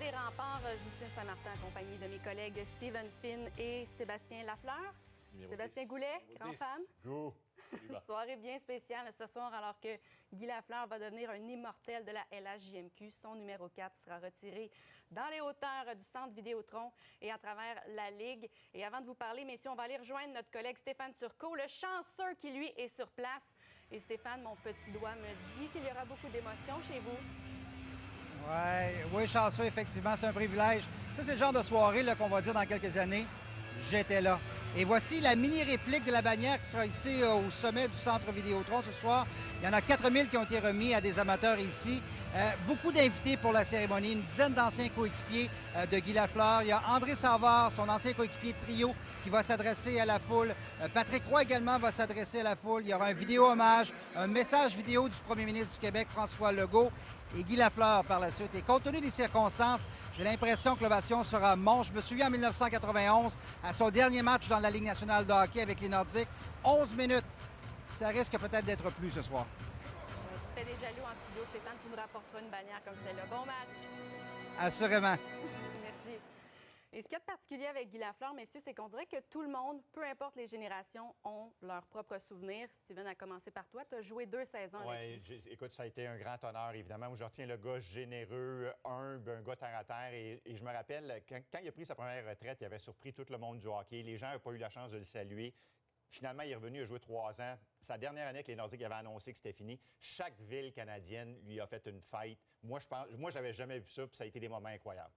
des remparts, Justine Saint-Martin, accompagnée de mes collègues Steven Finn et Sébastien Lafleur. Sébastien Goulet, grand fan. Go! Soirée bien spéciale ce soir alors que Guy Lafleur va devenir un immortel de la LHJMQ. Son numéro 4 sera retiré dans les hauteurs du centre Vidéotron et à travers la Ligue. Et avant de vous parler, messieurs, on va aller rejoindre notre collègue Stéphane Turcot, le chanceux qui, lui, est sur place. Et Stéphane, mon petit doigt me dit qu'il y aura beaucoup d'émotions chez vous. Oui, chanceux, effectivement, c'est un privilège. Ça, c'est le genre de soirée qu'on va dire dans quelques années. J'étais là. Et voici la mini-réplique de la bannière qui sera ici au sommet du centre Vidéotron ce soir. Il y en a 4000 qui ont été remis à des amateurs ici. Beaucoup d'invités pour la cérémonie, une dizaine d'anciens coéquipiers de Guy Lafleur. Il y a André Savard, son ancien coéquipier de trio, qui va s'adresser à la foule. Patrick Roy également va s'adresser à la foule. Il y aura un vidéo-hommage, un message vidéo du premier ministre du Québec, François Legault, et Guy Lafleur par la suite. Et compte tenu des circonstances, j'ai l'impression que l'ovation sera monte. Je me souviens en 1991, à son dernier match dans la Ligue nationale de hockey avec les Nordiques, 11 minutes. Ça risque peut-être d'être plus ce soir. Tu fais des jaloux en studio, Stéphane. Tu nous rapporteras une bannière comme celle-là. Bon match! Assurément. Merci. Et ce qu'il y a de particulier avec Guy Lafleur, messieurs, c'est qu'on dirait que tout le monde, peu importe les générations, ont leurs propres souvenirs. Steven, a commencé par toi. Tu as joué 2 saisons avec lui. Oui, écoute, ça a été un grand honneur, évidemment. Moi, je retiens le gars généreux, humble, un gars terre à terre. Et je me rappelle, quand il a pris sa première retraite, il avait surpris tout le monde du hockey. Les gens n'avaient pas eu la chance de le saluer. Finalement, il est revenu, il a joué 3 ans. Sa dernière année avec les Nordiques, il avait annoncé que c'était fini. Chaque ville canadienne lui a fait une fête. Moi, j'avais jamais vu ça, puis ça a été des moments incroyables.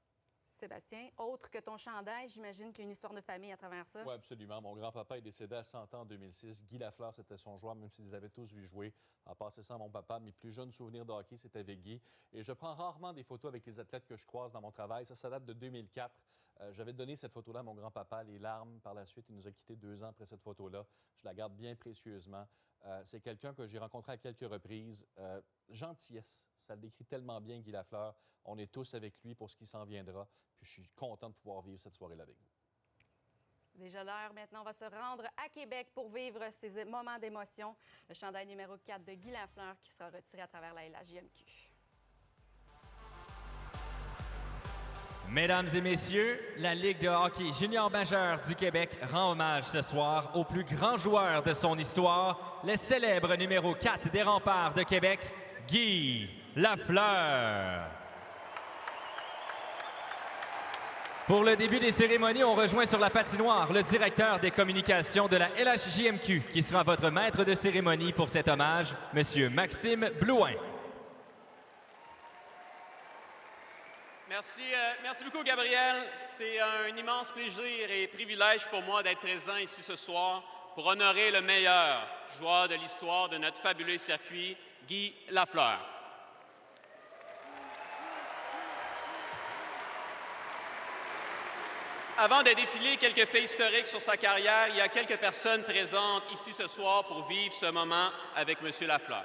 Sébastien, autre que ton chandail, j'imagine qu'il y a une histoire de famille à travers ça. Oui, absolument. Mon grand-papa est décédé à 100 ans en 2006. Guy Lafleur, c'était son joueur, même s'ils avaient tous vu jouer. En passant ça à mon papa, mes plus jeunes souvenirs de hockey, c'était avec Guy. Et je prends rarement des photos avec les athlètes que je croise dans mon travail. Ça date de 2004. J'avais donné cette photo-là à mon grand-papa, les larmes. Par la suite, il nous a quittés 2 ans après cette photo-là. Je la garde bien précieusement. C'est quelqu'un que j'ai rencontré à quelques reprises. Gentillesse, ça le décrit tellement bien, Guy Lafleur. On est tous avec lui pour ce qui s'en viendra. Puis je suis content de pouvoir vivre cette soirée-là avec vous. C'est déjà l'heure. Maintenant, on va se rendre à Québec pour vivre ces moments d'émotion. Le chandail numéro 4 de Guy Lafleur qui sera retiré à travers la LHJMQ. Mesdames et messieurs, la Ligue de hockey junior majeur du Québec rend hommage ce soir au plus grand joueur de son histoire, le célèbre numéro 4 des remparts de Québec, Guy Lafleur. Pour le début des cérémonies, on rejoint sur la patinoire le directeur des communications de la LHJMQ qui sera votre maître de cérémonie pour cet hommage, M. Maxime Blouin. Merci beaucoup, Gabriel. C'est un immense plaisir et privilège pour moi d'être présent ici ce soir pour honorer le meilleur joueur de l'histoire de notre fabuleux circuit, Guy Lafleur. Avant de défiler quelques faits historiques sur sa carrière, il y a quelques personnes présentes ici ce soir pour vivre ce moment avec M. Lafleur.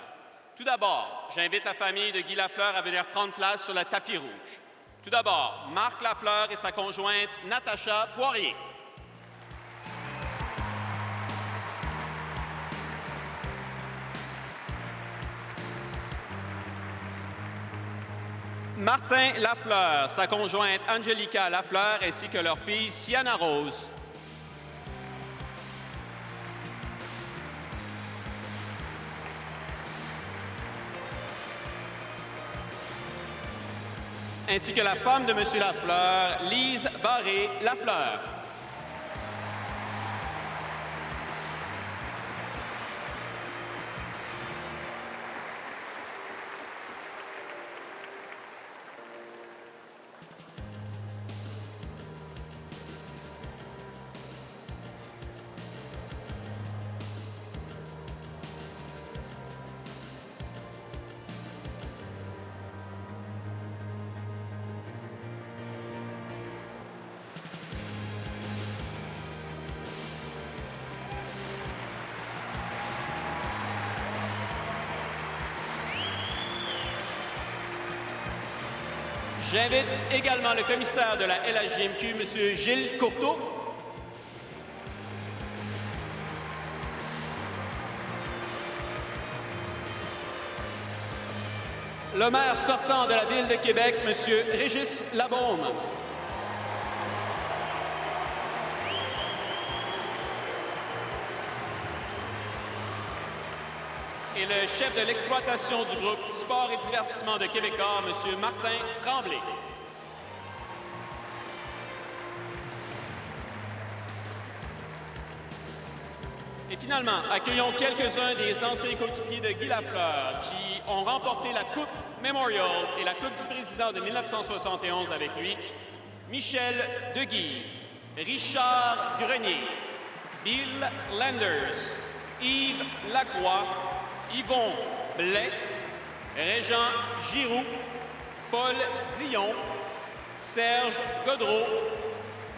Tout d'abord, j'invite la famille de Guy Lafleur à venir prendre place sur le tapis rouge. Tout d'abord, Marc Lafleur et sa conjointe Natacha Poirier. Martin Lafleur, sa conjointe Angelica Lafleur ainsi que leur fille Sienna Rose. Ainsi que la femme de M. Lafleur, Lise Barré-Lafleur. J'invite également le commissaire de la LHJMQ, M. Gilles Courteau. le maire sortant de la Ville de Québec, M. Régis Labaume. Et le chef de l'exploitation du groupe Sport et Divertissement de Québécois, M. Martin Tremblay. Et finalement, accueillons quelques-uns des anciens coéquipiers de Guy Lafleur qui ont remporté la Coupe Memorial et la Coupe du Président de 1971 avec lui. Michel Deguise, Richard Grenier, Bill Landers, Yves Lacroix, Yvon Blais, Régent Giroux, Paul Dion, Serge Godreau,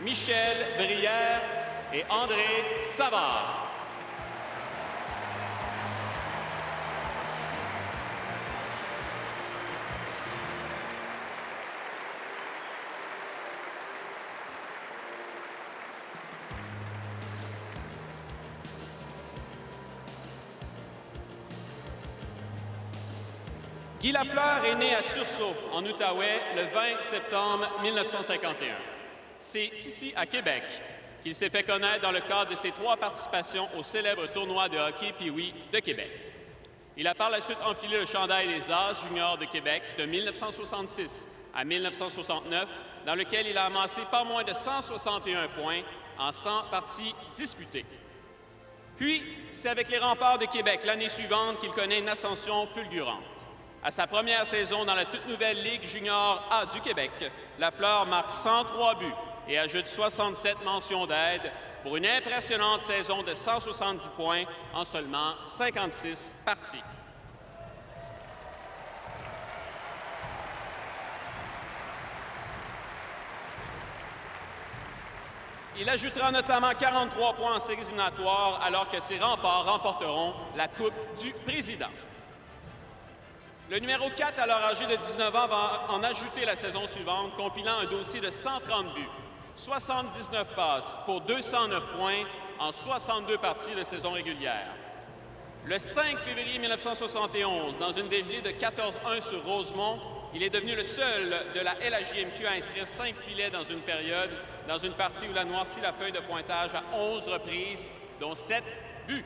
Michel Brière et André Savard. Guy Lafleur est né à Tursault, en Outaouais, le 20 septembre 1951. C'est ici, à Québec, qu'il s'est fait connaître dans le cadre de ses 3 participations au célèbre tournoi de hockey Pee-Wee de Québec. Il a par la suite enfilé le chandail des As juniors de Québec de 1966 à 1969, dans lequel il a amassé pas moins de 161 points en 100 parties disputées. Puis, c'est avec les Remparts de Québec l'année suivante qu'il connaît une ascension fulgurante. À sa première saison dans la toute nouvelle Ligue junior A du Québec, Lafleur marque 103 buts et ajoute 67 mentions d'aide pour une impressionnante saison de 170 points en seulement 56 parties. Il ajoutera notamment 43 points en séries éliminatoires alors que ses Remparts remporteront la Coupe du Président. Le numéro 4, alors âgé de 19 ans, va en ajouter la saison suivante, compilant un dossier de 130 buts, 79 passes pour 209 points en 62 parties de saison régulière. Le 5 février 1971, dans une dégelée de 14-1 sur Rosemont, il est devenu le seul de la LHJMQ à inscrire 5 filets dans une période, dans une partie où il a noirci la feuille de pointage à 11 reprises, dont 7 buts.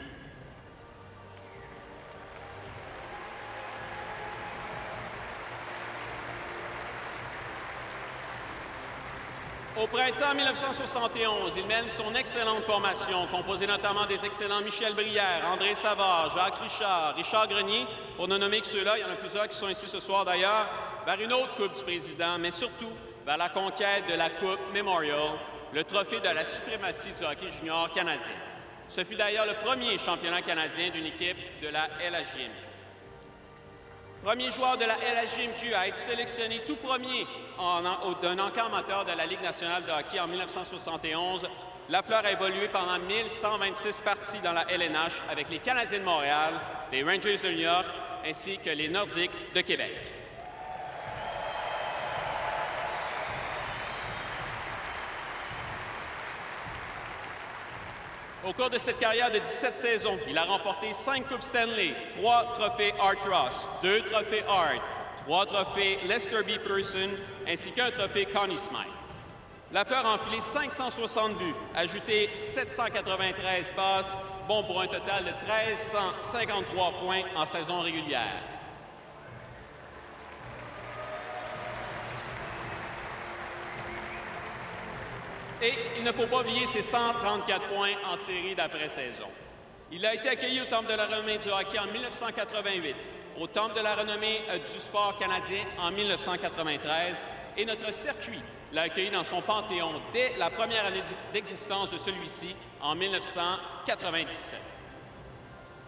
Au printemps 1971, il mène son excellente formation, composée notamment des excellents Michel Brière, André Savard, Jacques Richard, Richard Grenier, pour ne nommer que ceux-là, il y en a plusieurs qui sont ici ce soir d'ailleurs, vers une autre Coupe du Président, mais surtout vers la conquête de la Coupe Memorial, le trophée de la suprématie du hockey junior canadien. Ce fut d'ailleurs le premier championnat canadien d'une équipe de la LHJMQ. Premier joueur de la LHJMQ à être sélectionné tout premier d'un encamp amateur de la Ligue nationale de hockey en 1971, Lafleur a évolué pendant 1126 parties dans la LNH avec les Canadiens de Montréal, les Rangers de New York ainsi que les Nordiques de Québec. Au cours de cette carrière de 17 saisons, il a remporté 5 Coupes Stanley, 3 trophées Art Ross, 2 trophées Hart, 3 trophées Lester B. Pearson, ainsi qu'un trophée Connie Smythe. Lafleur a enfilé 560 buts, ajouté 793 passes, bon pour un total de 1353 points en saison régulière. Et il ne faut pas oublier ses 134 points en série d'après-saison. Il a été accueilli au Temple de la renommée du hockey en 1988, au Temple de la renommée du sport canadien en 1993, et notre circuit l'a accueilli dans son panthéon dès la première année d'existence de celui-ci, en 1997.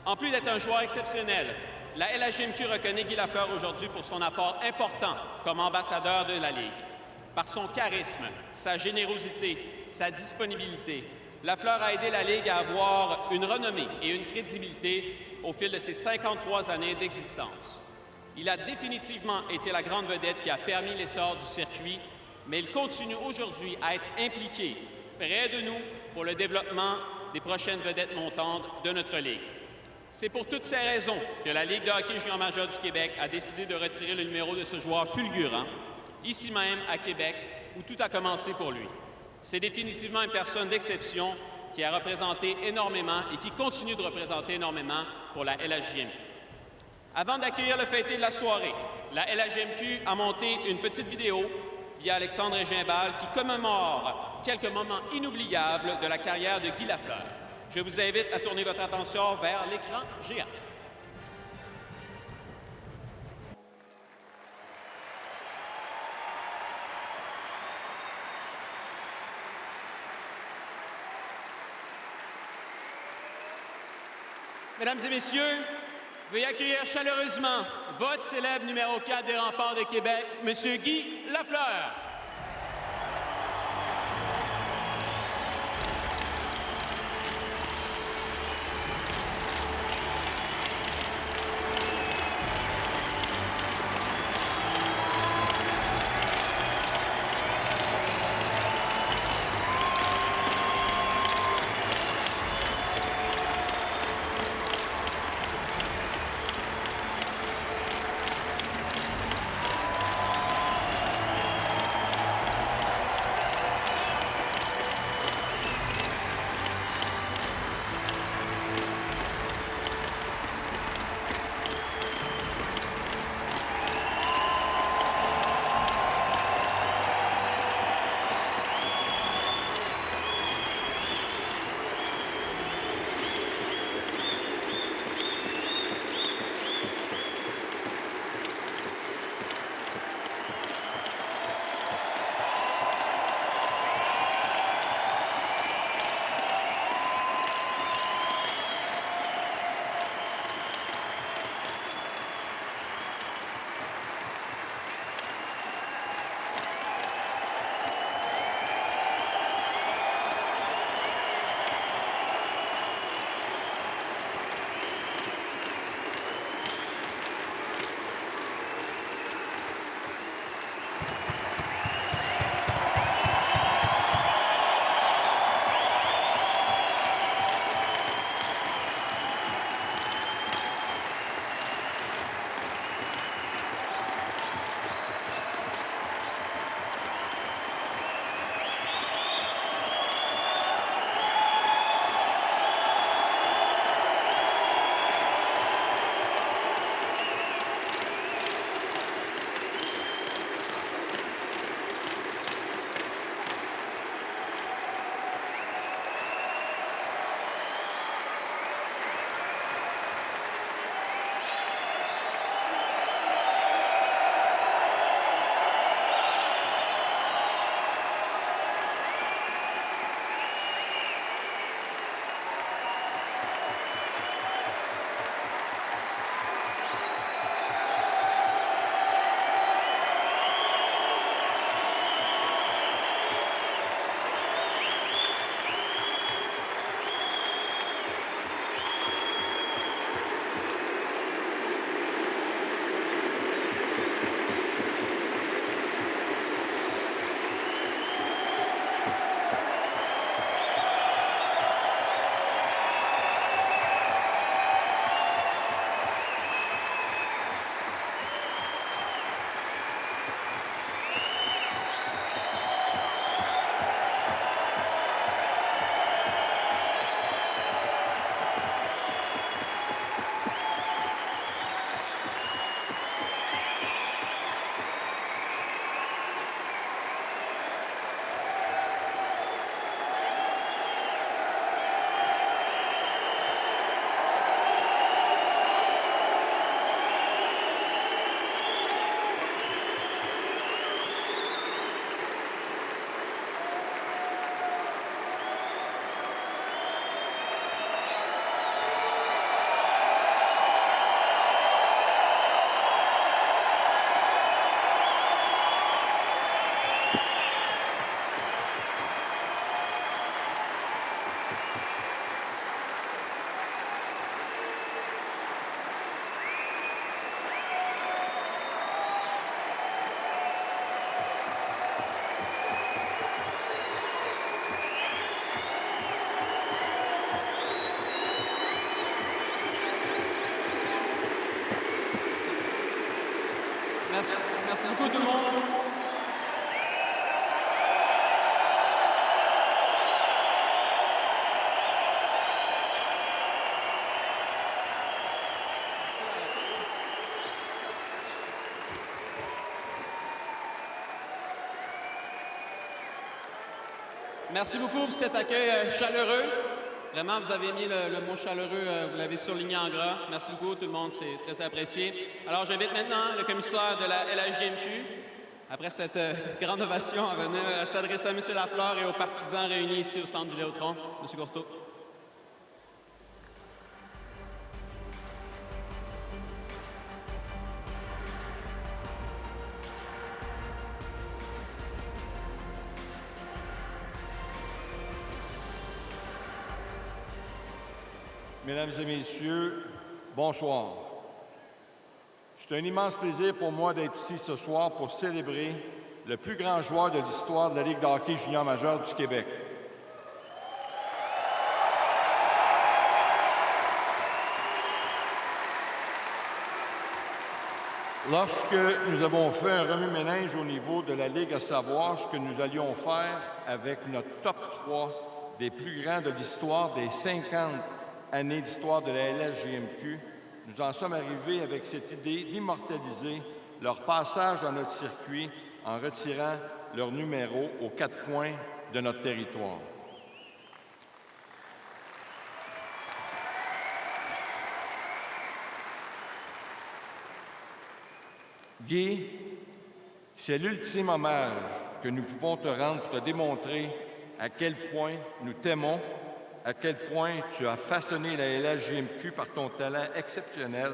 En plus d'être un joueur exceptionnel, la LHJMQ reconnaît Guy Lafleur aujourd'hui pour son apport important comme ambassadeur de la Ligue. Par son charisme, sa générosité, sa disponibilité, Lafleur a aidé la Ligue à avoir une renommée et une crédibilité au fil de ses 53 années d'existence. Il a définitivement été la grande vedette qui a permis l'essor du circuit, mais il continue aujourd'hui à être impliqué près de nous pour le développement des prochaines vedettes montantes de notre Ligue. C'est pour toutes ces raisons que la Ligue de hockey junior majeur du Québec a décidé de retirer le numéro de ce joueur fulgurant, ici même à Québec, où tout a commencé pour lui. C'est définitivement une personne d'exception qui a représenté énormément et qui continue de représenter énormément pour la LHJMQ. Avant d'accueillir le fêté de la soirée, la LHJMQ a monté une petite vidéo via Alexandre Gimbal qui commémore quelques moments inoubliables de la carrière de Guy Lafleur. Je vous invite à tourner votre attention vers l'écran géant. Mesdames et messieurs, veuillez accueillir chaleureusement votre célèbre numéro 4 des Remparts de Québec, M. Guy Lafleur. Merci beaucoup tout le monde. Merci beaucoup pour cet accueil chaleureux. Vraiment, vous avez mis le mot chaleureux, vous l'avez surligné en gras. Merci beaucoup tout le monde, c'est très apprécié. Alors, j'invite maintenant le commissaire de la LHJMQ, après cette grande ovation, à venir s'adresser à M. Lafleur et aux partisans réunis ici au Centre Vidéotron. M. Courteau. Mesdames et messieurs, bonsoir. C'est un immense plaisir pour moi d'être ici ce soir pour célébrer le plus grand joueur de l'histoire de la Ligue de hockey junior majeur du Québec. Lorsque nous avons fait un remue-ménage au niveau de la Ligue, à savoir ce que nous allions faire avec notre top 3 des plus grands de l'histoire des 50 années d'histoire de la LHJMQ, nous en sommes arrivés avec cette idée d'immortaliser leur passage dans notre circuit en retirant leur numéro aux 4 coins de notre territoire. Guy, c'est l'ultime hommage que nous pouvons te rendre pour te démontrer à quel point nous t'aimons, à quel point tu as façonné la LHJMQ par ton talent exceptionnel,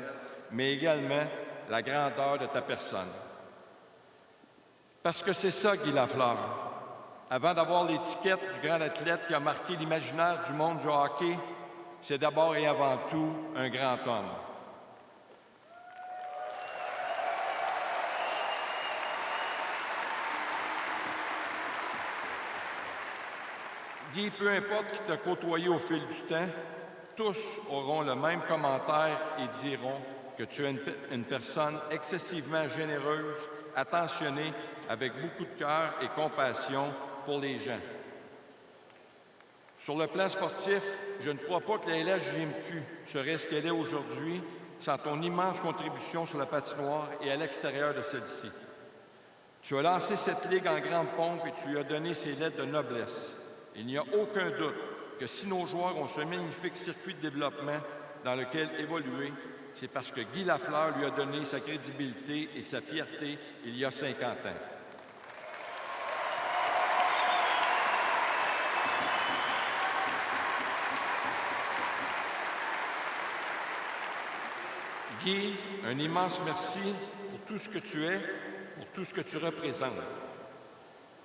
mais également la grandeur de ta personne. Parce que c'est ça, Guy Lafleur. Avant d'avoir l'étiquette du grand athlète qui a marqué l'imaginaire du monde du hockey, c'est d'abord et avant tout un grand homme. Guy, peu importe qui t'a côtoyé au fil du temps, tous auront le même commentaire et diront que tu es une personne excessivement généreuse, attentionnée, avec beaucoup de cœur et compassion pour les gens. Sur le plan sportif, je ne crois pas que la LHJMQ serait ce qu'elle est aujourd'hui sans ton immense contribution sur la patinoire et à l'extérieur de celle-ci. Tu as lancé cette ligue en grande pompe et tu lui as donné ses lettres de noblesse. Il n'y a aucun doute que si nos joueurs ont ce magnifique circuit de développement dans lequel évoluer, c'est parce que Guy Lafleur lui a donné sa crédibilité et sa fierté il y a 50 ans. Guy, un immense merci pour tout ce que tu es, pour tout ce que tu représentes.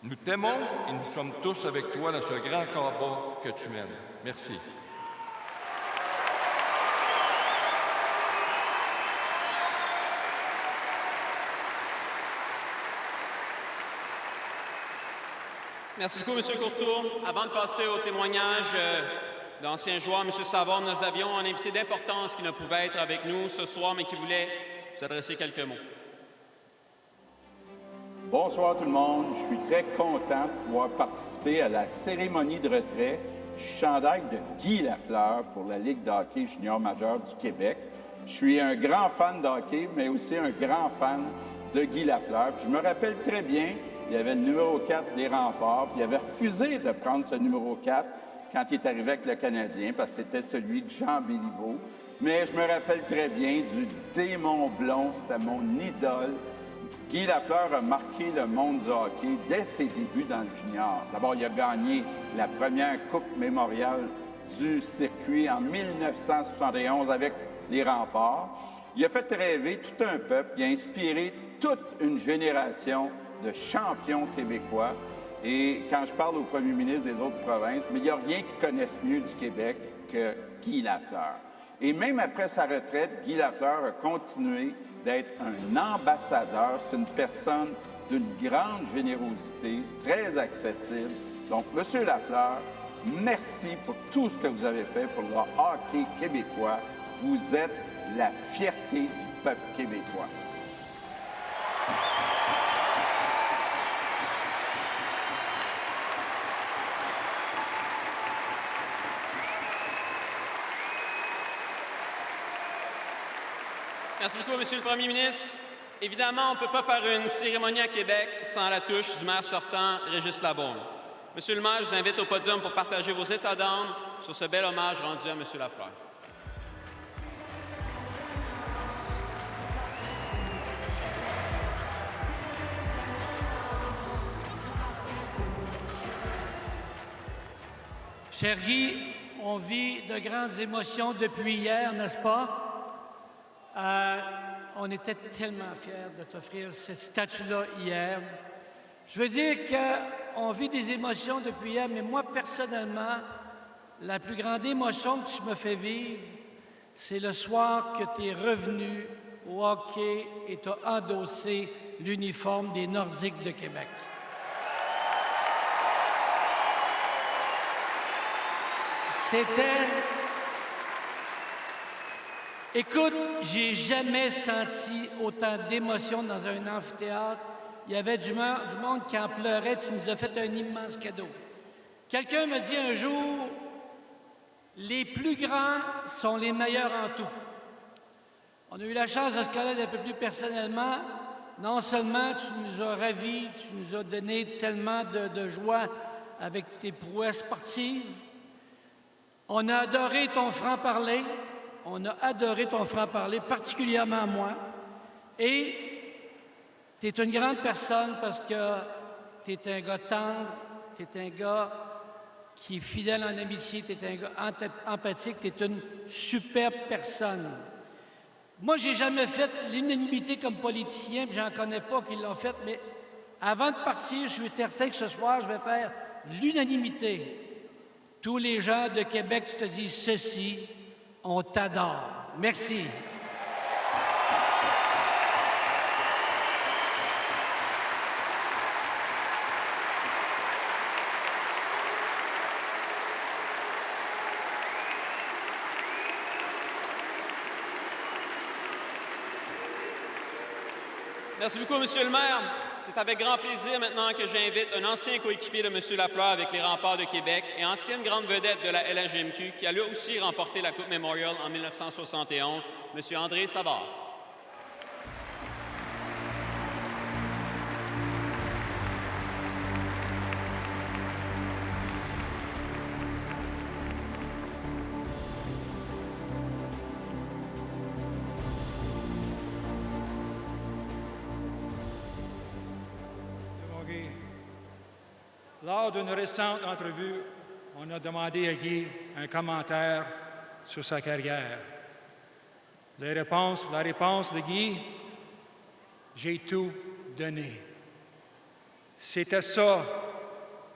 Nous t'aimons et nous sommes tous avec toi dans ce grand combat que tu mènes. Merci. Merci beaucoup, M. Courtois. Avant de passer au témoignage d'anciens joueurs, M. Savard, nous avions un invité d'importance qui ne pouvait être avec nous ce soir, mais qui voulait vous adresser quelques mots. Bonsoir tout le monde. Je suis très content de pouvoir participer à la cérémonie de retrait du chandail de Guy Lafleur pour la Ligue de hockey junior majeur du Québec. Je suis un grand fan de hockey, mais aussi un grand fan de Guy Lafleur. Puis je me rappelle très bien, il y avait le numéro 4 des Remparts, puis il avait refusé de prendre ce numéro 4 quand il est arrivé avec le Canadien, parce que c'était celui de Jean Béliveau. Mais je me rappelle très bien du démon blond, c'était mon idole. Guy Lafleur a marqué le monde du hockey dès ses débuts dans le junior. D'abord, il a gagné la première Coupe mémoriale du circuit en 1971 avec les Remparts. Il a fait rêver tout un peuple, il a inspiré toute une génération de champions québécois. Et quand je parle au premier ministre des autres provinces, mais il n'y a rien qui connaisse mieux du Québec que Guy Lafleur. Et même après sa retraite, Guy Lafleur a continué d'être un ambassadeur. C'est une personne d'une grande générosité, très accessible. Donc, M. Lafleur, merci pour tout ce que vous avez fait pour le hockey québécois. Vous êtes la fierté du peuple québécois. Merci beaucoup, Monsieur le Premier ministre. Évidemment, on ne peut pas faire une cérémonie à Québec sans la touche du maire sortant, Régis Labaume. Monsieur le maire, je vous invite au podium pour partager vos états d'âme sur ce bel hommage rendu à Monsieur Lafleur. Cher Guy, on vit de grandes émotions depuis hier, n'est-ce pas? On était tellement fiers de t'offrir cette statue-là hier. Je veux dire qu'on vit des émotions depuis hier, mais moi, personnellement, la plus grande émotion que tu me fais vivre, c'est le soir que tu es revenu au hockey et tu as endossé l'uniforme des Nordiques de Québec. C'était... Écoute, j'ai jamais senti autant d'émotion dans un amphithéâtre. Il y avait du monde qui en pleurait. Tu nous as fait un immense cadeau. Quelqu'un me dit un jour, les plus grands sont les meilleurs en tout. On a eu la chance de se connaître un peu plus personnellement. Non seulement tu nous as ravis, tu nous as donné tellement de joie avec tes prouesses sportives. On a adoré ton franc-parler. On a adoré ton franc-parler, particulièrement moi. Et tu es une grande personne parce que tu es un gars tendre, tu es un gars qui est fidèle en amitié, tu es un gars empathique, tu es une superbe personne. Moi, j'ai jamais fait l'unanimité comme politicien, puis j'en connais pas qui l'ont fait, mais avant de partir, je suis certain que ce soir, je vais faire l'unanimité. Tous les gens de Québec, tu te dis ceci, on t'adore. Merci. Merci beaucoup, Monsieur le maire. C'est avec grand plaisir maintenant que j'invite un ancien coéquipier de Monsieur Lafleur avec les Remparts de Québec et ancienne grande vedette de la LHJMQ qui a lui aussi remporté la Coupe Memorial en 1971, Monsieur André Savard. Lors d'une récente entrevue, on a demandé à Guy un commentaire sur sa carrière. La réponse de Guy, j'ai tout donné. C'était ça,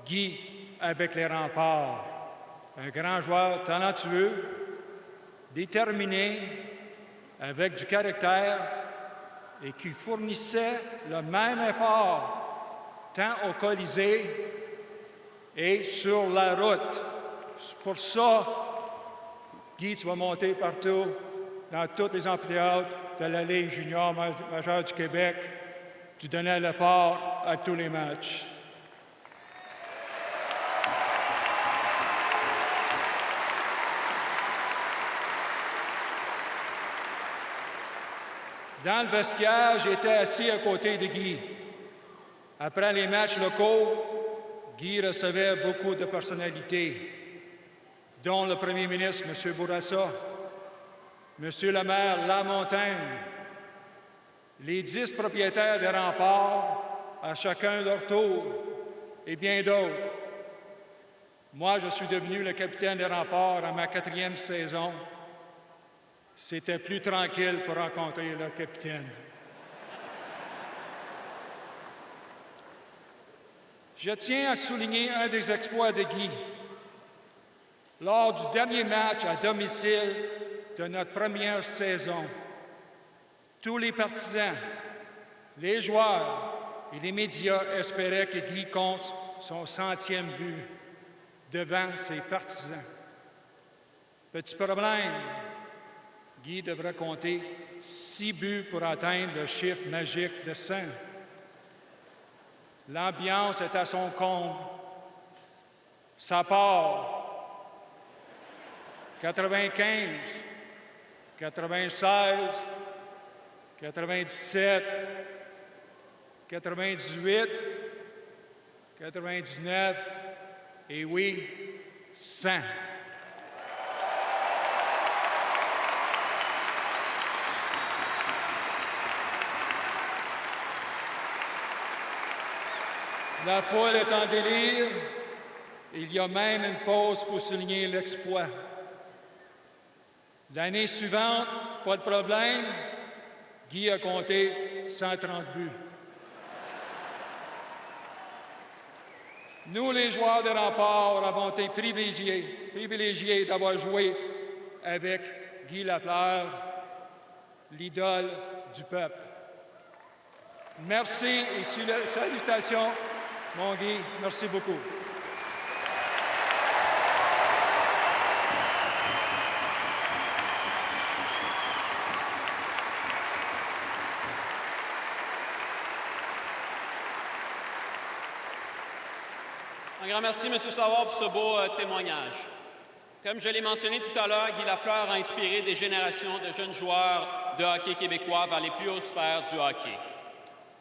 Guy, avec les Remparts. Un grand joueur talentueux, déterminé, avec du caractère et qui fournissait le même effort tant au Colisée et sur la route. C'est pour ça, Guy, tu vas monter partout, dans tous les amphithéâtres de la Ligue junior majeure du Québec. Tu donnais l'effort à tous les matchs. Dans le vestiaire, j'étais assis à côté de Guy. Après les matchs locaux, Guy recevait beaucoup de personnalités, dont le premier ministre, M. Bourassa, M. le maire Lamontagne, les 10 propriétaires des Remparts, à chacun leur tour, et bien d'autres. Moi, je suis devenu le capitaine des Remparts à ma 4e saison. C'était plus tranquille pour rencontrer le capitaine. Je tiens à souligner un des exploits de Guy. Lors du dernier match à domicile de notre première saison, tous les partisans, les joueurs et les médias espéraient que Guy compte son 100e but devant ses partisans. Petit problème, Guy devrait compter 6 buts pour atteindre le chiffre magique de 100. L'ambiance est à son comble. Ça part. 95, 96, 97, 98, 99 et oui, 100. La foule est en délire. Il y a même une pause pour souligner l'exploit. L'année suivante, pas de problème, Guy a compté 130 buts. Nous, les joueurs de Remparts, avons été privilégiés d'avoir joué avec Guy Lafleur, l'idole du peuple. Merci et salutations, mon Guy. Merci beaucoup. Un grand merci, M. Savard, pour ce beau témoignage. Comme je l'ai mentionné tout à l'heure, Guy Lafleur a inspiré des générations de jeunes joueurs de hockey québécois vers les plus hautes sphères du hockey.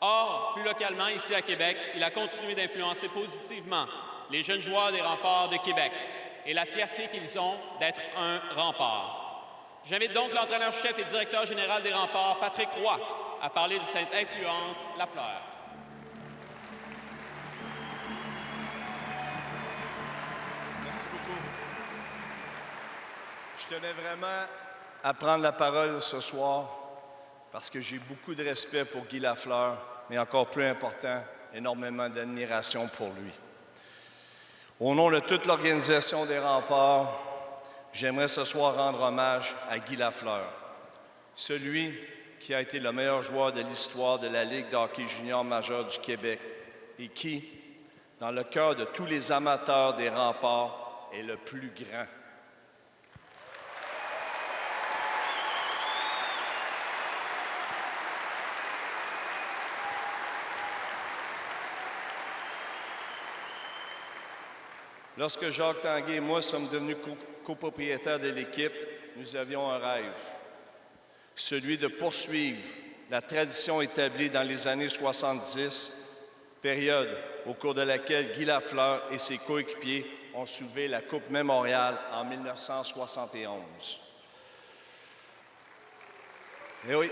Or, plus localement, ici à Québec, il a continué d'influencer positivement les jeunes joueurs des Remparts de Québec et la fierté qu'ils ont d'être un rempart. J'invite donc l'entraîneur-chef et directeur général des Remparts, Patrick Roy, à parler de cette influence Lafleur. Merci beaucoup. Je tenais vraiment à prendre la parole ce soir parce que j'ai beaucoup de respect pour Guy Lafleur, mais encore plus important, énormément d'admiration pour lui. Au nom de toute l'organisation des Remparts, j'aimerais ce soir rendre hommage à Guy Lafleur, celui qui a été le meilleur joueur de l'histoire de la Ligue de hockey junior majeur du Québec et qui, dans le cœur de tous les amateurs des Remparts, est le plus grand. Lorsque Jacques Tanguay et moi sommes devenus copropriétaires de l'équipe, nous avions un rêve, celui de poursuivre la tradition établie dans les années 70, période au cours de laquelle Guy Lafleur et ses coéquipiers ont soulevé la Coupe Mémorial en 1971. Eh oui.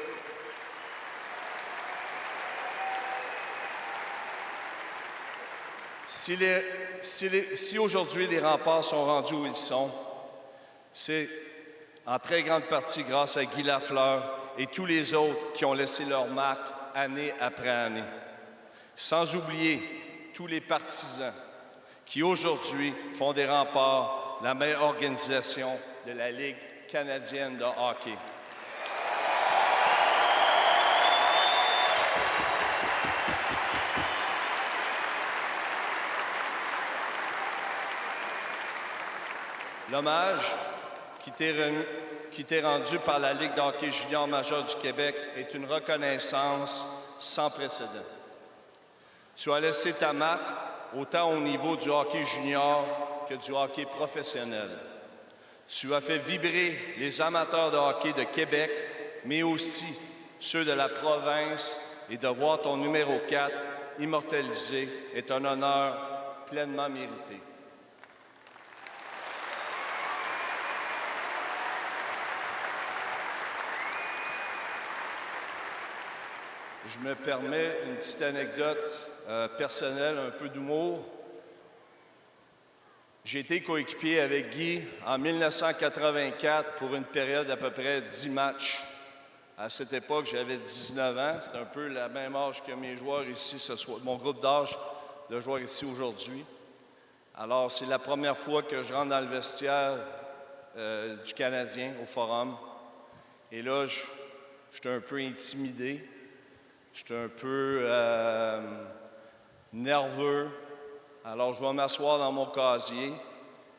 Si aujourd'hui les Remparts sont rendus où ils sont, c'est en très grande partie grâce à Guy Lafleur et tous les autres qui ont laissé leur marque année après année. Sans oublier tous les partisans qui aujourd'hui font des Remparts la meilleure organisation de la Ligue canadienne de hockey. L'hommage qui t'est rendu par la Ligue de hockey junior majeur du Québec est une reconnaissance sans précédent. Tu as laissé ta marque autant au niveau du hockey junior que du hockey professionnel. Tu as fait vibrer les amateurs de hockey de Québec, mais aussi ceux de la province, et de voir ton numéro 4 immortalisé est un honneur pleinement mérité. Je me permets une petite anecdote personnelle, un peu d'humour. J'ai été coéquipier avec Guy en 1984 pour une période d'à peu près 10 matchs. À cette époque, j'avais 19 ans. C'est un peu la même âge que mes joueurs ici ce soir, mon groupe d'âge de joueurs ici aujourd'hui. Alors, c'est la première fois que je rentre dans le vestiaire du Canadien au Forum. Et là, j'étais un peu intimidé. J'étais un peu nerveux. Alors, je vais m'asseoir dans mon casier.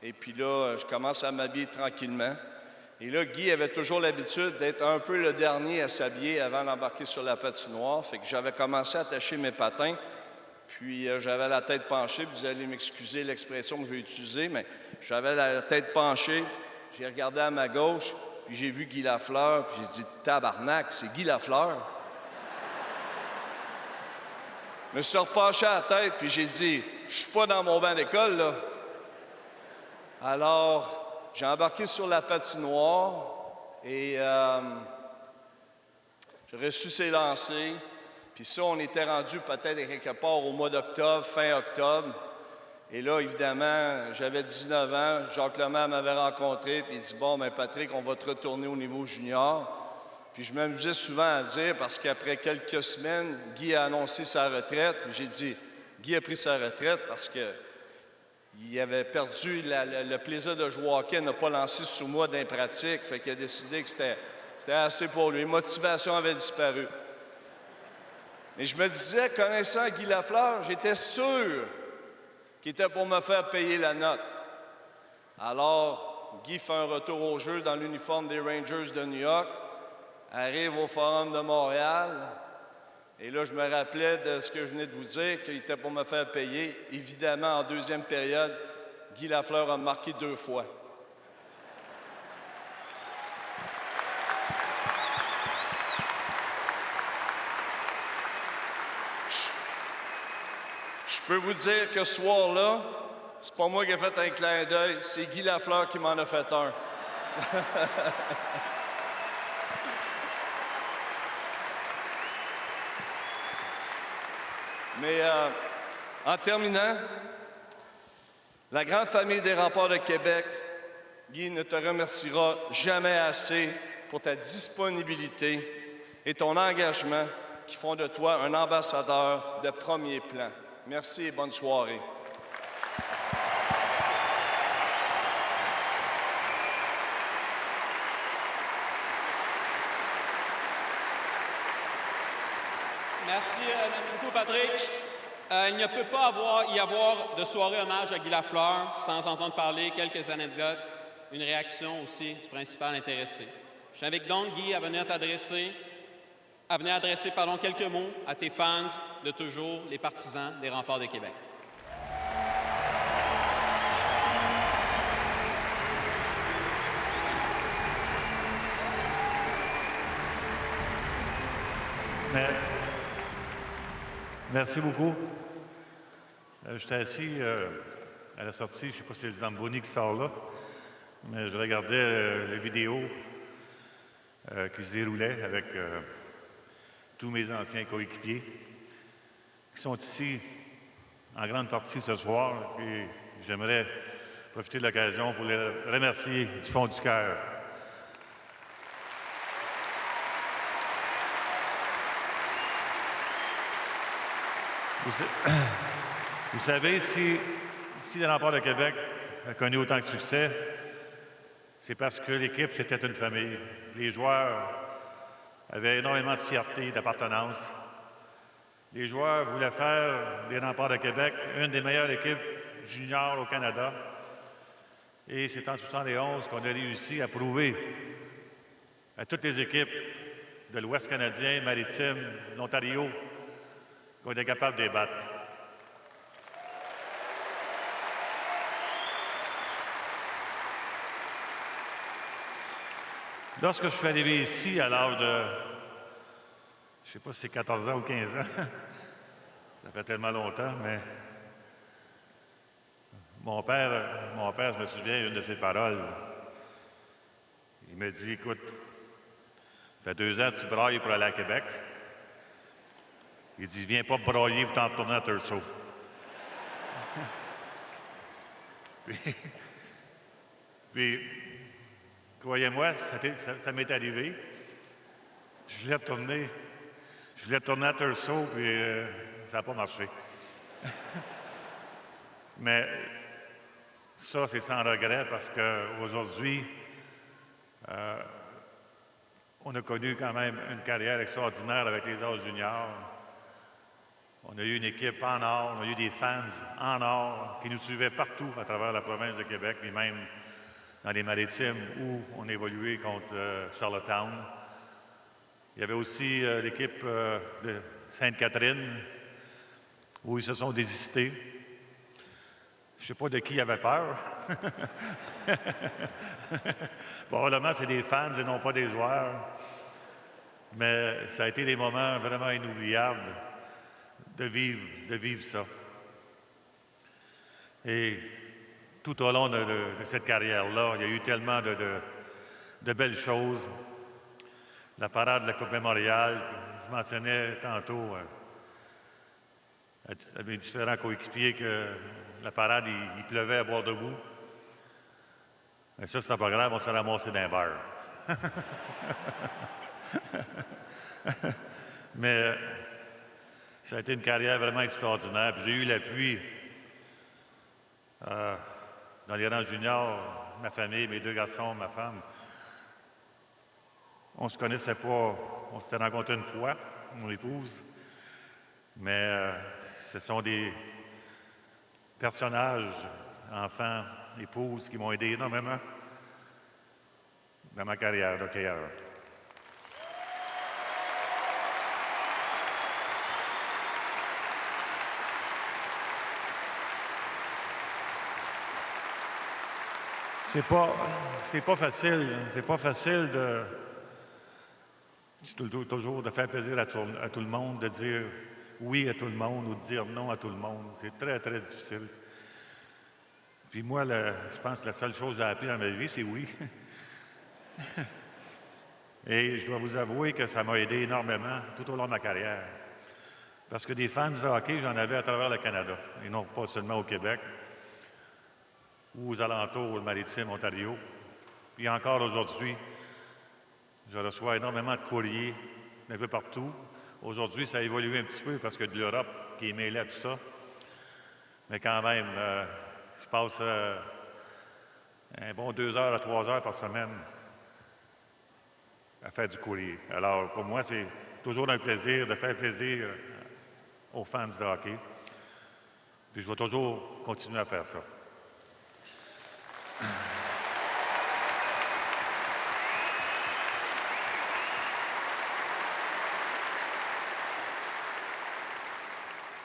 Et puis là, je commence à m'habiller tranquillement. Et là, Guy avait toujours l'habitude d'être un peu le dernier à s'habiller avant d'embarquer sur la patinoire. Fait que j'avais commencé à attacher mes patins. Puis j'avais la tête penchée. Vous allez m'excuser l'expression que j'ai utilisée, mais j'avais la tête penchée. J'ai regardé à ma gauche, puis j'ai vu Guy Lafleur. Puis j'ai dit « Tabarnak, c'est Guy Lafleur! » Je me suis repenché à la tête, puis j'ai dit, je suis pas dans mon banc d'école, là. Alors, j'ai embarqué sur la patinoire et j'ai reçu ses lancers. Puis ça, on était rendu peut-être à quelque part au mois d'octobre, fin octobre. Et là, évidemment, j'avais 19 ans. Jacques Lemaire m'avait rencontré, puis il dit, bon, ben Patrick, on va te retourner au niveau junior. Puis je m'amusais souvent à dire, parce qu'après quelques semaines, Guy a annoncé sa retraite. Puis j'ai dit, Guy a pris sa retraite parce qu'il avait perdu le plaisir de jouer au hockey, n'a pas lancé sous moi d'impratique. Fait qu'il a décidé que c'était assez pour lui. Motivation avait disparu. Mais je me disais, connaissant Guy Lafleur, j'étais sûr qu'il était pour me faire payer la note. Alors, Guy fait un retour au jeu dans l'uniforme des Rangers de New York, arrive au Forum de Montréal, et là, je me rappelais de ce que je venais de vous dire, qu'il était pour me faire payer. Évidemment, en deuxième période, Guy Lafleur a marqué 2 fois. Je peux vous dire que ce soir-là, c'est pas moi qui ai fait un clin d'œil, c'est Guy Lafleur qui m'en a fait un. Mais en terminant, la grande famille des Remparts de Québec, Guy, ne te remerciera jamais assez pour ta disponibilité et ton engagement qui font de toi un ambassadeur de premier plan. Merci et bonne soirée. Merci beaucoup, Patrick. Il ne peut pas y avoir de soirée hommage à Guy Lafleur sans entendre parler quelques anecdotes, une réaction aussi du principal intéressé. J'invite donc Guy à venir adresser quelques mots à tes fans de toujours, les partisans des Remparts de Québec. Merci beaucoup. J'étais assis à la sortie, je ne sais pas si c'est le Zamboni qui sort là, mais je regardais les vidéos qui se déroulaient avec tous mes anciens coéquipiers qui sont ici en grande partie ce soir. Et j'aimerais profiter de l'occasion pour les remercier du fond du cœur. Vous savez, si les Remparts de Québec a connu autant de succès, c'est parce que l'équipe, c'était une famille. Les joueurs avaient énormément de fierté, d'appartenance. Les joueurs voulaient faire des Remparts de Québec une des meilleures équipes juniors au Canada. Et c'est en 1971 qu'on a réussi à prouver à toutes les équipes de l'Ouest canadien, maritime, l'Ontario, qu'on est capable de les battre. Lorsque je suis arrivé ici à l'âge de, je ne sais pas si c'est 14 ans ou 15 ans, ça fait tellement longtemps, mais mon père, je me souviens, une de ses paroles, il m'a dit, écoute, ça fait 2 ans que tu brailles pour aller à Québec. Il dit, viens pas broyer pour t'en retourner à Thurso. puis croyez-moi, ça m'est arrivé. Je voulais retourner à Thurso, puis ça n'a pas marché. Mais ça, c'est sans regret parce qu'aujourd'hui, on a connu quand même une carrière extraordinaire avec les As juniors. On a eu une équipe en or, on a eu des fans en or qui nous suivaient partout à travers la province de Québec, mais même dans les Maritimes où on évoluait contre Charlottetown. Il y avait aussi l'équipe de Sainte-Catherine où ils se sont désistés. Je ne sais pas de qui avait peur. Probablement, c'est des fans et non pas des joueurs. Mais ça a été des moments vraiment inoubliables de vivre ça. Et tout au long de cette carrière-là, il y a eu tellement de belles choses. La parade de la Coupe Mémorial, je mentionnais tantôt à mes différents coéquipiers que la parade, il pleuvait à boire debout. Et ça, c'était pas grave, on s'est ramassé d'un bar. Mais ça a été une carrière vraiment extraordinaire. J'ai eu l'appui dans les rangs juniors, ma famille, mes 2 garçons, ma femme. On ne se connaissait pas, on s'était rencontrés une fois, mon épouse, mais ce sont des personnages, enfants, épouses, qui m'ont aidé énormément dans ma carrière d'hockeyeur. C'est pas facile toujours de faire plaisir à tout le monde, de dire oui à tout le monde ou de dire non à tout le monde. C'est très, très difficile. Puis moi, je pense que la seule chose que j'ai appris dans ma vie, c'est oui. Et je dois vous avouer que ça m'a aidé énormément tout au long de ma carrière. Parce que des fans de hockey, j'en avais à travers le Canada, et non pas seulement au Québec ou aux alentours, le Maritime, Ontario. Puis encore aujourd'hui, je reçois énormément de courriers d'un peu partout. Aujourd'hui, ça a évolué un petit peu parce que de l'Europe qui est mêlée à tout ça. Mais quand même, je passe un bon 2 heures à 3 heures par semaine à faire du courrier. Alors, pour moi, c'est toujours un plaisir de faire plaisir aux fans de hockey. Puis je vais toujours continuer à faire ça.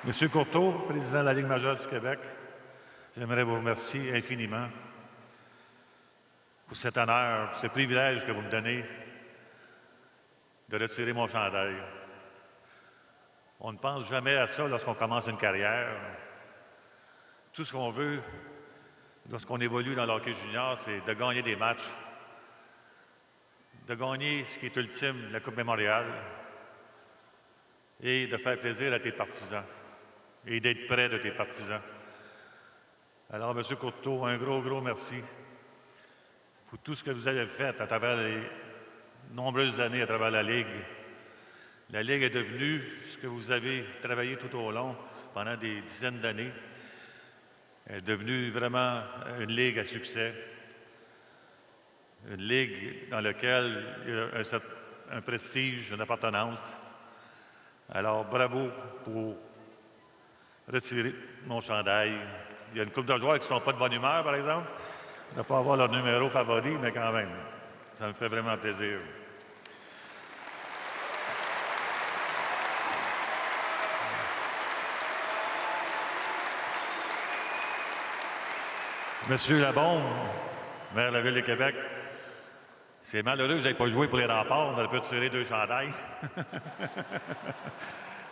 Monsieur Courteau, président de la Ligue majeure du Québec, j'aimerais vous remercier infiniment pour cet honneur, pour ce privilège que vous me donnez de retirer mon chandail. On ne pense jamais à ça lorsqu'on commence une carrière. Tout ce qu'on veut, lorsqu'on évolue dans le hockey junior, c'est de gagner des matchs, de gagner ce qui est ultime, la Coupe Mémorial, et de faire plaisir à tes partisans et d'être près de tes partisans. Alors, M. Courteau, un gros merci pour tout ce que vous avez fait à travers les nombreuses années à travers la Ligue. La Ligue est devenue ce que vous avez travaillé tout au long pendant des dizaines d'années. Elle est devenue vraiment une Ligue à succès, une Ligue dans laquelle il y a un prestige, une appartenance. Alors, bravo pour retirer mon chandail. Il y a une couple de joueurs qui ne sont pas de bonne humeur, par exemple, de ne pas avoir leur numéro favori, mais quand même, ça me fait vraiment plaisir. Monsieur Labombe, maire de la Ville de Québec, c'est malheureux que vous n'ayez pas joué pour les Remparts. On aurait pu tirer 2 chandails.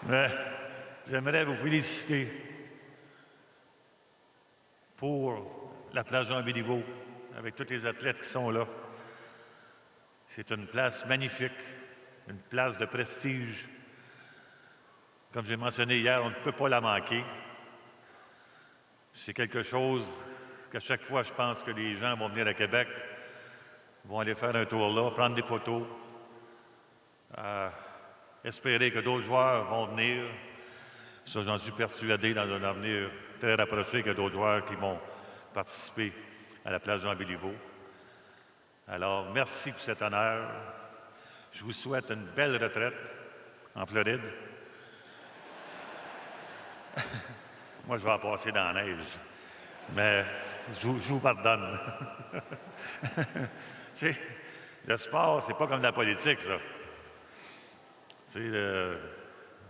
Mais j'aimerais vous féliciter pour la place Jean-Béliveau, avec tous les athlètes qui sont là. C'est une place magnifique, une place de prestige. Comme j'ai mentionné hier, on ne peut pas la manquer. C'est quelque chose qu'à chaque fois, je pense que les gens vont venir à Québec, vont aller faire un tour là, prendre des photos, espérer que d'autres joueurs vont venir. Ça, j'en suis persuadé dans un avenir très rapproché qu'il y a d'autres joueurs qui vont participer à la place Jean-Béliveau. Alors, merci pour cet honneur. Je vous souhaite une belle retraite en Floride. Moi, je vais en passer dans la neige. Mais je vous pardonne. Tu sais, le sport, c'est pas comme la politique, ça. Tu sais,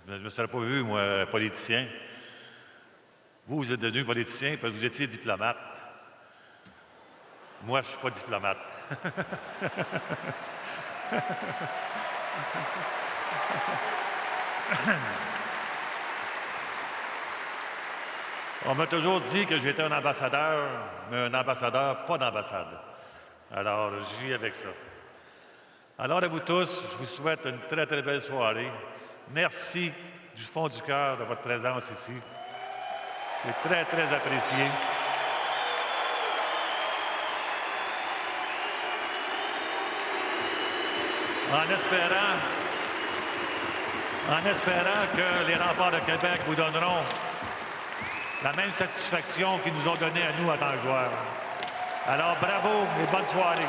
je ne me serais pas vu, moi, politicien. Vous êtes devenu politicien parce que vous étiez diplomate. Moi, je ne suis pas diplomate. On m'a toujours dit que j'étais un ambassadeur, mais un ambassadeur pas d'ambassade. Alors, je vis avec ça. Alors, à vous tous, je vous souhaite une très, très belle soirée. Merci du fond du cœur de votre présence ici. C'est très, très apprécié. En espérant que les Remparts de Québec vous donneront la même satisfaction qu'ils nous ont donnée à nous en tant que joueurs. Alors, bravo et bonne soirée.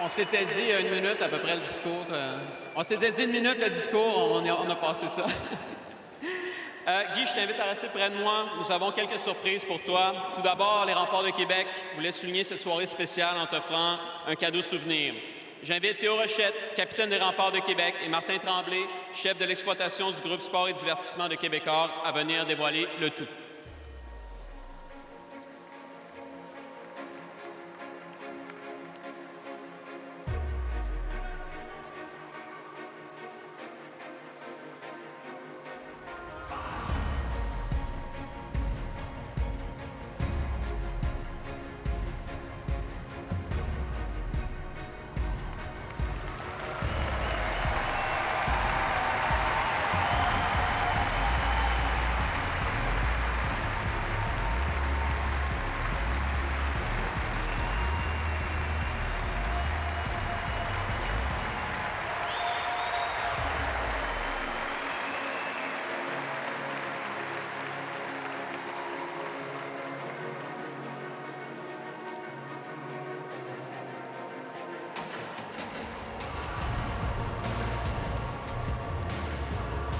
On s'était dit il y a une minute à peu près le discours. On s'était dit une minute le discours, on a passé ça. Guy, je t'invite à rester près de moi. Nous avons quelques surprises pour toi. Tout d'abord, les Remparts de Québec voulaient souligner cette soirée spéciale en t'offrant un cadeau souvenir. J'invite Théo Rochette, capitaine des Remparts de Québec, et Martin Tremblay, chef de l'exploitation du groupe Sport et Divertissement de Québecor, à venir dévoiler le tout.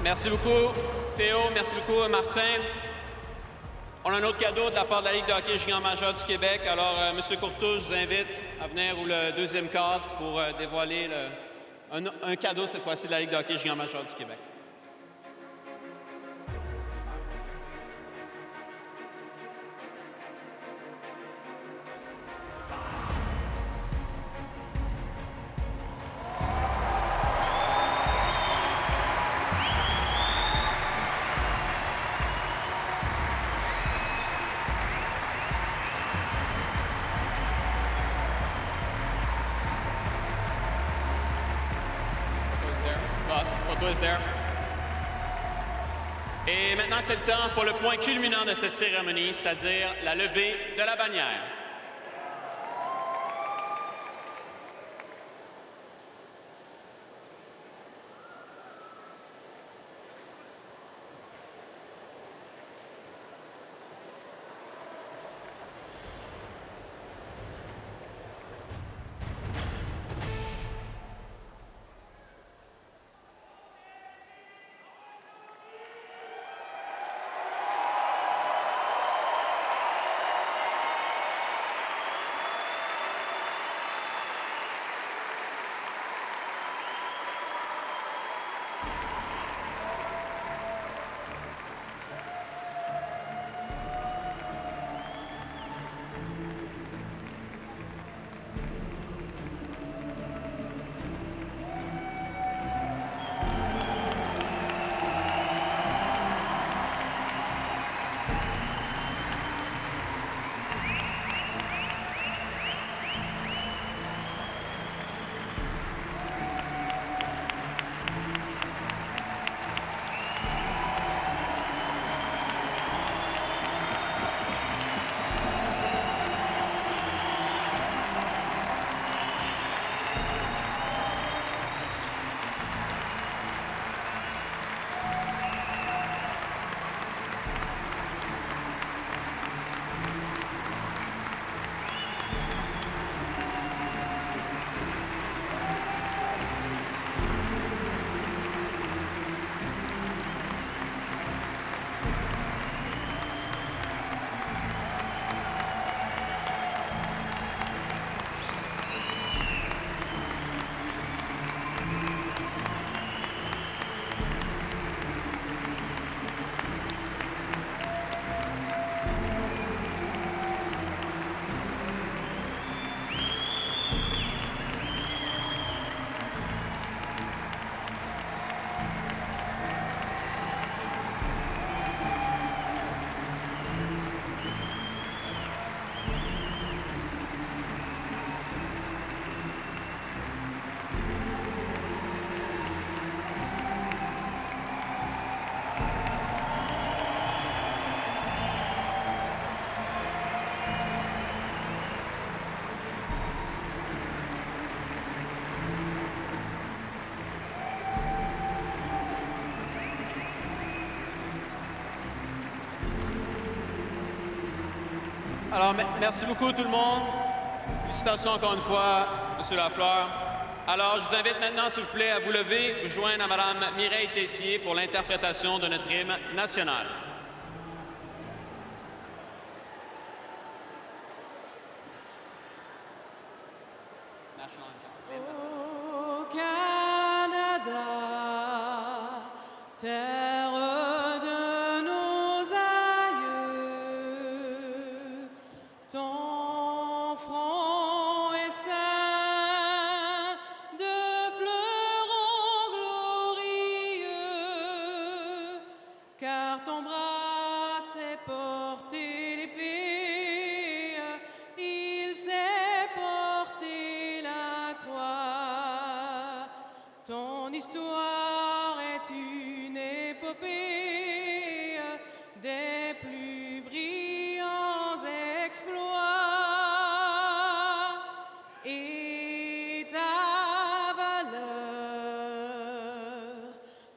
Merci beaucoup, Théo. Merci beaucoup, Martin. On a un autre cadeau de la part de la Ligue de hockey junior majeur du Québec. Alors, M. Courteau, je vous invite à venir, ou le deuxième cadre, pour dévoiler un cadeau, cette fois-ci, de la Ligue de hockey junior majeur du Québec. Et maintenant, c'est le temps pour le point culminant de cette cérémonie, c'est-à-dire la levée de la bannière. Alors, merci beaucoup tout le monde. Félicitations encore une fois, M. Lafleur. Alors, je vous invite maintenant, s'il vous plaît, à vous lever, vous joindre à Mme Mireille Tessier pour l'interprétation de notre hymne national. Au Canada, terre de nos aïeux, ton front est ceint de fleurons glorieux, car ton bras s'est porté l'épée, il s'est porté la croix. Ton histoire est une épopée des plus brillants exploits, et ta valeur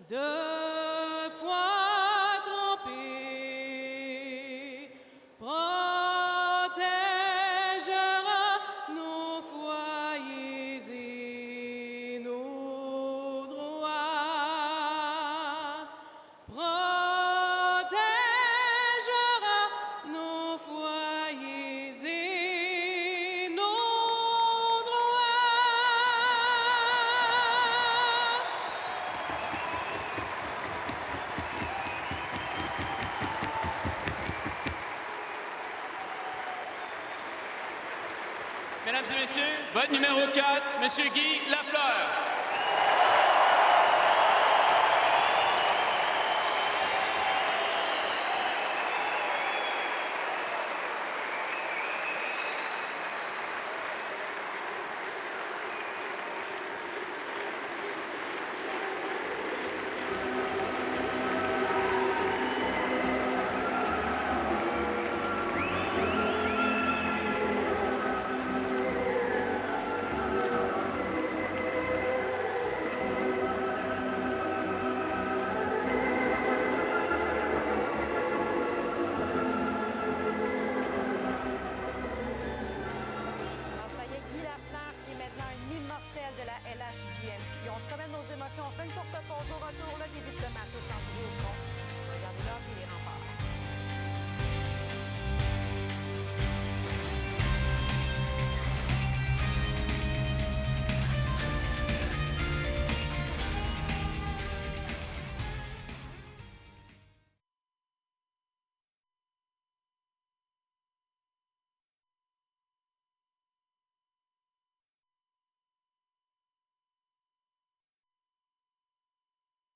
de foi trempée protégera nos foyers et nos droits. Protégera nos foyers et nos droits. Mesdames et messieurs, vote numéro 4, M. Guy Lafleur.